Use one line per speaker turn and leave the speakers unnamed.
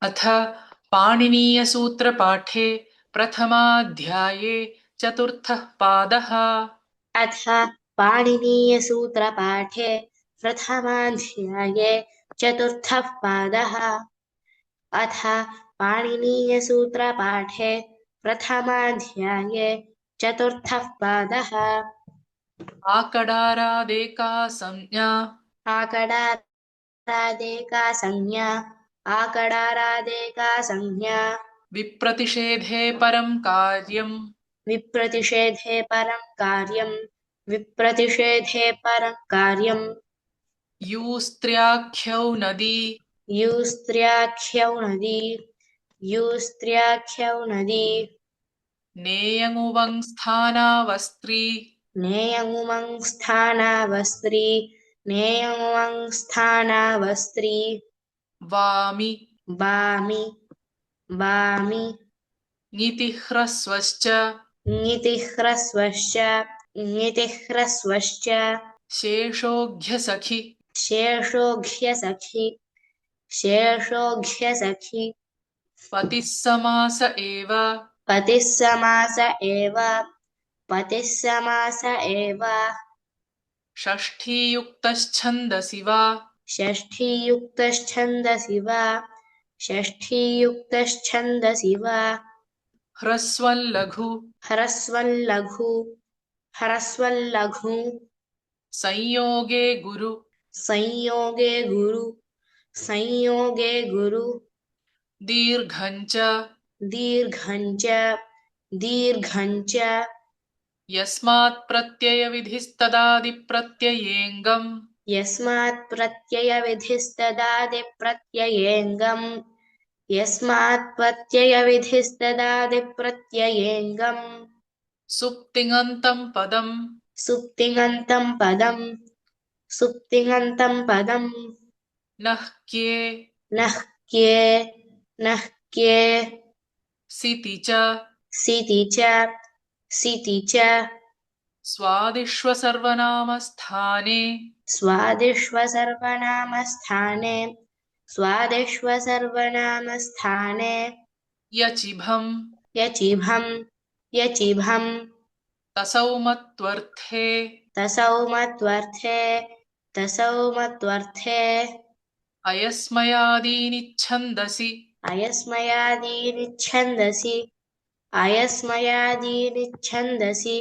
अथ पाणिनीयसूत्रपाठे प्रथमाध्याये चतुर्थः पादः।
अथ पाणिनीयसूत्रपाठे प्रथमाध्याये चतुर्थः पादः। अथ पाणिनीयसूत्रपाठे प्रथमाध्याये चतुर्थः पादः।
आकडारादेका संज्ञा
आकडारादेका संज्ञा आकडारादेका संज्ञा
विप्रतिषेधे परं कार्यम्
विप्रतिषेधे परं कार्यं विप्रतिषेधे परं कार्यं
यूस्त्र्याख्यौ नदी
यूस्त्र्याख्यौ नदी यूस्त्र्याख्यौ नदी
नेयमुवंस्थानावस्त्री
नेयमुमंस्थानावस्त्री नेयमुमंस्थानावस्त्री
वामि
वामि वामि
नीतिह्रस्वश्च
ङितिह्रस्वश्च ङितिह्रस्वश्च
शेषोऽघ्यसखि
शेषोऽघ्यसखि शेषोऽघ्यसखि
पतिः समास एव
पतिः समास एव पतिः समास एव
षष्ठीयुक्तश्छन्दसि वा
षष्ठीयुक्तश्छन्दसि वा षष्ठीयुक्तश्छन्दसि वा
ह्रस्वल्लघु
ह्रस्वल्लघु ह्रस्वल्लघु
संयोगे गुरु
संयोगे गुरु संयोगे गुरु
दीर्घञ्च
दीर्घञ्च दीर्घञ्च
यस्मात् प्रत्ययविधिस्तदादिप्रत्ययेऽङ्गम्
यस्मात् प्रत्ययविधिस्तदादिप्रत्ययेऽङ्गम् यस्मात् प्रत्ययविधिस्तदादिप्रत्ययेऽङ्गम्
सुप्तिङन्तं पदम्
सुप्तिङन्तं पदम् सुप्तिङन्तं पदम्
नः क्ये
नः क्ये नः क्ये
सिति च
सिति च सिति च
स्वादिष्वसर्वनामस्थाने
स्वादिष्वसर्वनामस्थाने स्वादिष्वसर्वनामस्थाने
यचिभम्
यचिभम् यचिभम्
तसौमत्वर्थे
तसौमत्वर्थे तसौमत्वर्थे
अयस्मयादीनि छन्दसि
अयस्मयादीनि छन्दसि अयस्मयादीनि छन्दसि